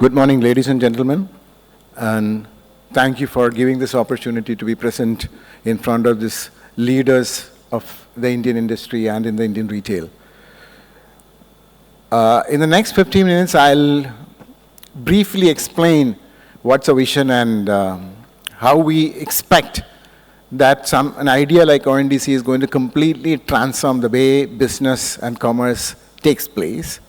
Good morning, ladies and gentlemen, and thank you for giving this opportunity to be present in front of these leaders of the Indian industry and in the Indian retail. In the next 15 minutes, I'll briefly explain what's our vision and how we expect that an idea like ONDC is going to completely transform the way business and commerce takes place.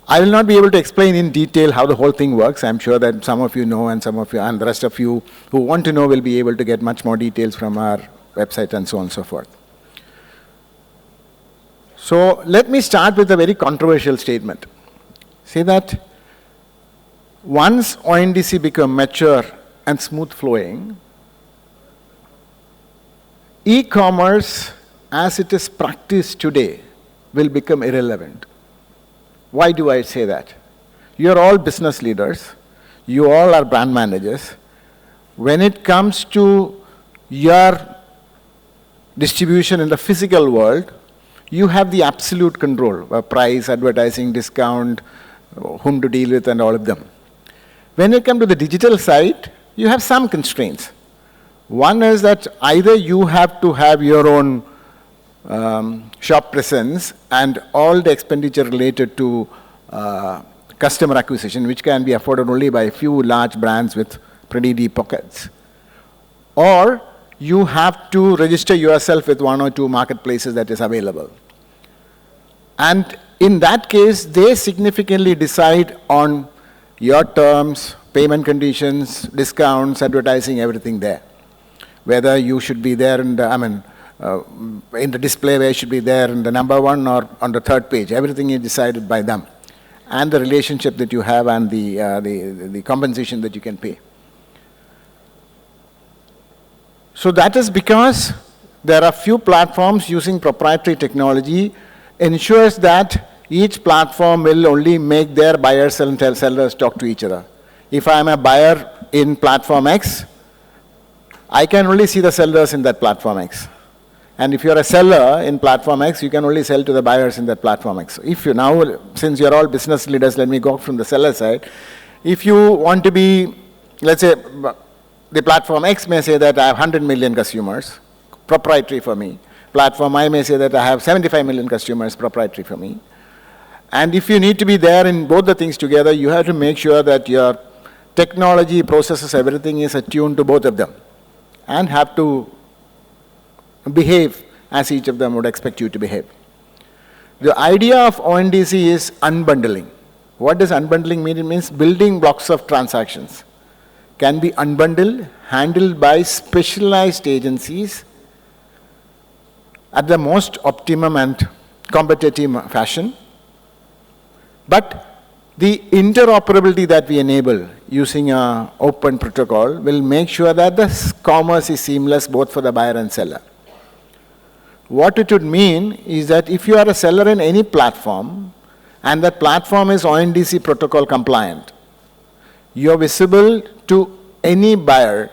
I will not be able to explain in detail how the whole thing works. I'm sure that some of you know, and some of you and the rest of you who want to know will be able to get much more details from our website and so on and so forth. So let me start with a very controversial statement. Say that once ONDC become mature and smooth flowing, e-commerce as it is practiced today will become irrelevant. Why do I say that? You're all business leaders. You all are brand managers. When it comes to your distribution in the physical world, you have the absolute control of price, advertising, discount, whom to deal with, and all of them. When it comes to the digital side, you have some constraints. One is that either you have to have your own shop presence and all the expenditure related to customer acquisition, which can be afforded only by a few large brands with pretty deep pockets. Or you have to register yourself with one or two marketplaces that is available. And in that case, they significantly decide on your terms, payment conditions, discounts, advertising, everything there. Whether you should be there in the, in the display where you should be there in the number one or on the third page. Everything is decided by them. And the relationship that you have and the compensation that you can pay. So that is because there are few platforms using proprietary technology ensures that each platform will only make their buyers and sellers talk to each other. If I am a buyer in platform X, I can only see the sellers in that platform X. And if you're a seller in platform X, you can only sell to the buyers in that platform X. If you now, since you're all business leaders, let me go from the seller side. If you want to be, let's say, the platform X may say that I have 100 million consumers, proprietary for me. Platform I may say that I have 75 million customers, proprietary for me. And if you need to be there in both the things together, you have to make sure that your technology, processes, everything is attuned to both of them. And have to behave as each of them would expect you to behave. The idea of ONDC is unbundling. What does unbundling mean? It means building blocks of transactions can be unbundled, handled by specialized agencies at the most optimum and competitive fashion. But the interoperability that we enable using an open protocol will make sure that the commerce is seamless both for the buyer and seller. What it would mean is that if you are a seller in any platform and that platform is ONDC protocol compliant, you are visible to any buyer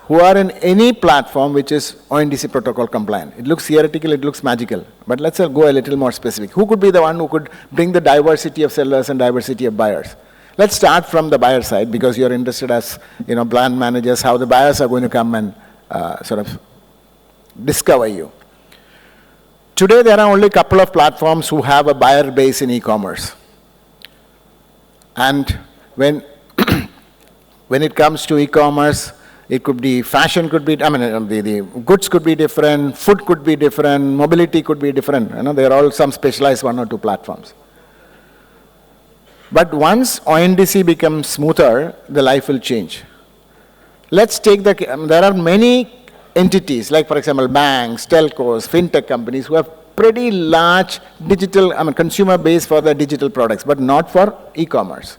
who are in any platform which is ONDC protocol compliant. It looks theoretical, it looks magical, but let's go a little more specific. Who could be the one who could bring the diversity of sellers and diversity of buyers? Let's start from the buyer side because you're interested as brand managers, how the buyers are going to come and sort of discover you. Today, there are only a couple of platforms who have a buyer base in e-commerce. And when it comes to e-commerce, it could be fashion, could be, the goods could be different, food could be different, mobility could be different. There are all some specialized one or two platforms. But once ONDC becomes smoother, the life will change. Let's take there are many entities, like for example, banks, telcos, fintech companies who have pretty large digital, consumer base for their digital products, but not for e-commerce.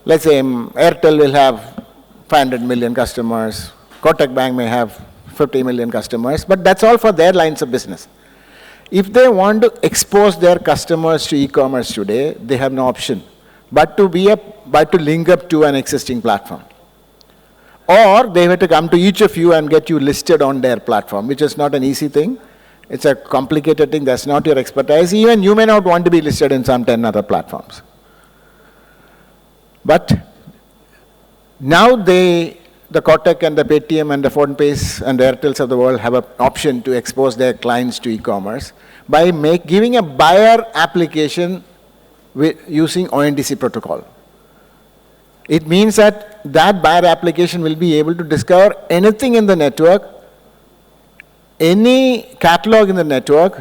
Let's say Airtel will have 500 million customers, Kotak Bank may have 50 million customers, but that's all for their lines of business. If they want to expose their customers to e-commerce today, they have no option but to link up to an existing platform. Or they have to come to each of you and get you listed on their platform, which is not an easy thing. It's a complicated thing. That's not your expertise. Even you may not want to be listed in some 10 other platforms. But now the Kotak and the Paytm and the PhonePays and the Airtels of the world have an option to expose their clients to e-commerce by giving a buyer application using ONDC protocol. It means that that buyer application will be able to discover anything in the network, any catalog in the network,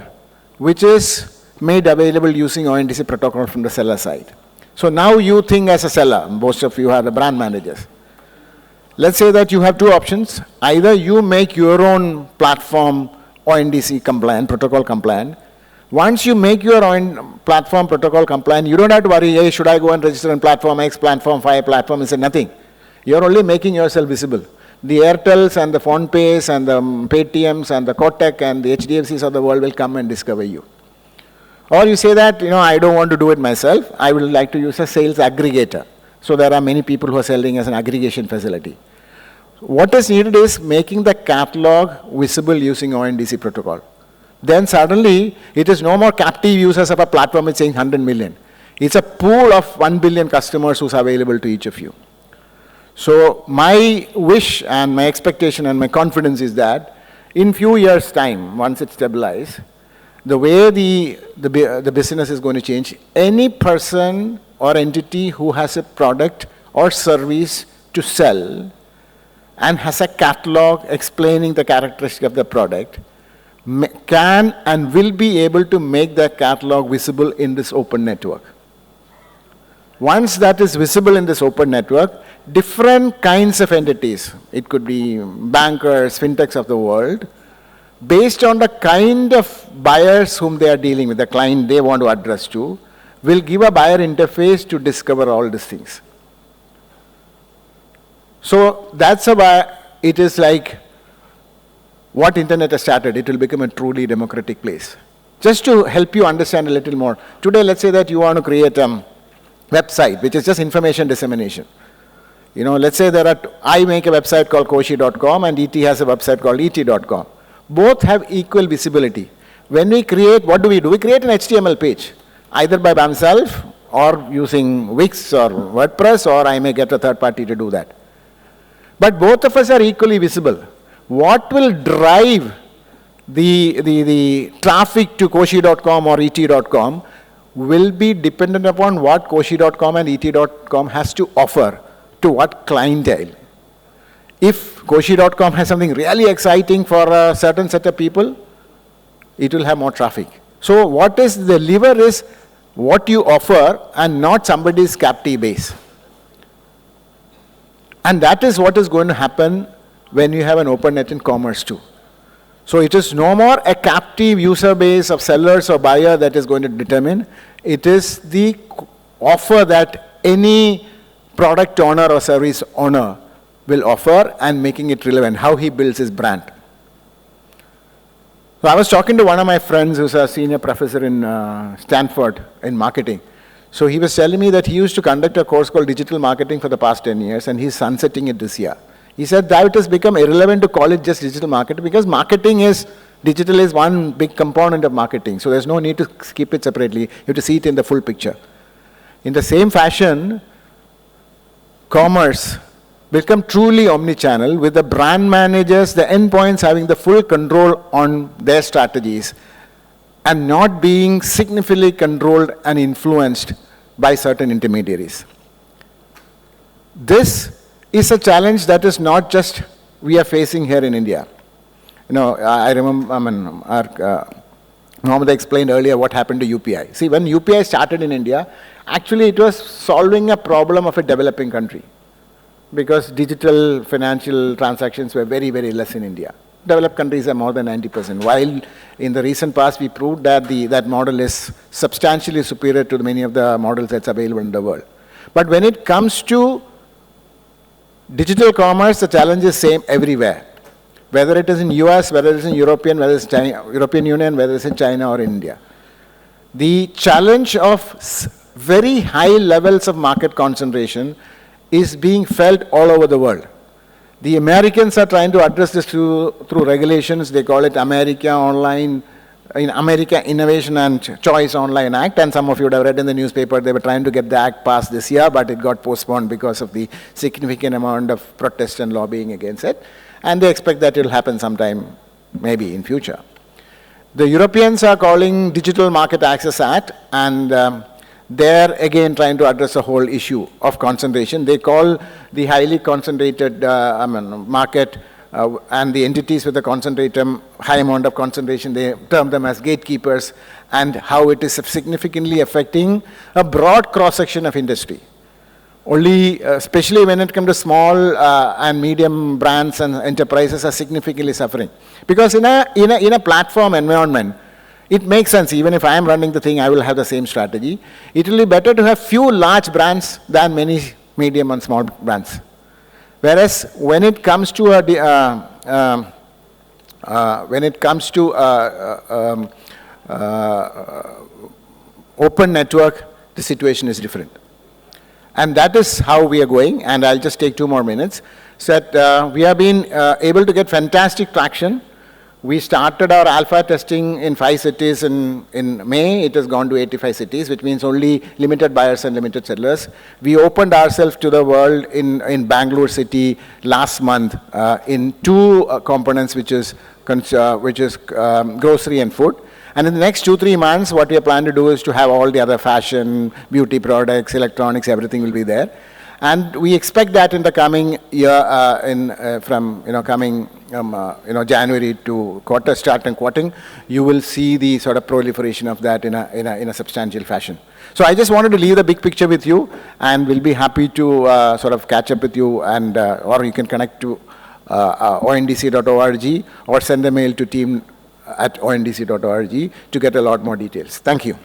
which is made available using ONDC protocol from the seller side. So now you think as a seller, most of you are the brand managers. Let's say that you have two options. Either you make your own platform ONDC compliant, protocol compliant. Once you make your own platform protocol compliant, you don't have to worry, hey, should I go and register on platform X, platform Y, platform? It's nothing. You're only making yourself visible. The Airtels and the PhonePays and the Paytms and the Kotak and the HDFCs of the world will come and discover you. Or you say that, I don't want to do it myself. I would like to use a sales aggregator. So there are many people who are selling as an aggregation facility. What is needed is making the catalog visible using ONDC protocol. Then suddenly, it is no more captive users of a platform it's saying 100 million. It's a pool of 1 billion customers who's available to each of you. So my wish and my expectation and my confidence is that in few years' time, once it stabilizes, the way the business is going to change, any person or entity who has a product or service to sell and has a catalog explaining the characteristic of the product, can and will be able to make that catalog visible in this open network. Once that is visible in this open network, different kinds of entities, it could be bankers, fintechs of the world, based on the kind of buyers whom they are dealing with, the client they want to address to, will give a buyer interface to discover all these things. So that's why it is like what internet has started. It will become a truly democratic place. Just to help you understand a little more, today let's say that you want to create a website which is just information dissemination. Let's say I make a website called Koshy.com and ET has a website called ET.com. Both have equal visibility. When we create, what do? We create an HTML page, either by myself or using Wix or WordPress, or I may get a third party to do that. But both of us are equally visible. What will drive the traffic to Koshy.com or ET.com will be dependent upon what Koshy.com and ET.com has to offer to what clientele. If Koshy.com has something really exciting for a certain set of people, it will have more traffic. So what is the lever is what you offer and not somebody's captive base. And that is what is going to happen when you have an open net in commerce too. So it is no more a captive user base of sellers or buyer that is going to determine. It is the offer that any product owner or service owner will offer and making it relevant, how he builds his brand. So I was talking to one of my friends who's a senior professor in Stanford in marketing. So he was telling me that he used to conduct a course called digital marketing for the past 10 years and he's sunsetting it this year. He said that it has become irrelevant to call it just digital marketing because digital is one big component of marketing. So there's no need to keep it separately. You have to see it in the full picture. In the same fashion, commerce become truly omni-channel with the brand managers, the endpoints having the full control on their strategies and not being significantly controlled and influenced by certain intermediaries. This is a challenge that is not just we are facing here in India. I remember, Mohammed explained earlier what happened to UPI. See, when UPI started in India, actually it was solving a problem of a developing country because digital financial transactions were very, very less in India. Developed countries are more than 90%, while in the recent past we proved that that model is substantially superior to many of the models that's available in the world. But when it comes to digital commerce, the challenge is same everywhere. Whether it is in US, whether it is in European, whether it's European Union, whether it's in China or India. The challenge of very high levels of market concentration is being felt all over the world. The Americans are trying to address this through regulations. They call it America Online in America, Innovation and Choice Online Act, and some of you would have read in the newspaper, they were trying to get the act passed this year, but it got postponed because of the significant amount of protest and lobbying against it. And they expect that it will happen sometime, maybe in future. The Europeans are calling Digital Market Access Act, and they're again trying to address the whole issue of concentration. They call the highly concentrated market and the entities with a high amount of concentration, they term them as gatekeepers, and how it is significantly affecting a broad cross-section of industry. Only, especially when it comes to small and medium brands and enterprises are significantly suffering. Because in a platform environment, it makes sense. Even if I am running the thing, I will have the same strategy. It will be better to have few large brands than many medium and small brands. Whereas when it comes to open network, the situation is different. And that is how we are going, and I'll just take 2 more minutes. So that we have been able to get fantastic traction. We started our alpha testing in 5 cities in May. It has gone to 85 cities, which means only limited buyers and limited sellers. We opened ourselves to the world in Bangalore city last month in 2 components, which is grocery and food. And in the next 2-3 months, what we are planning to do is to have all the other fashion, beauty products, electronics, everything will be there. And we expect that in the coming year, January to quarter, you will see the sort of proliferation of that in a substantial fashion. So I just wanted to leave the big picture with you, and we'll be happy to sort of catch up with you, and or you can connect to ondc.org or send a mail to team@ondc.org to get a lot more details. Thank you.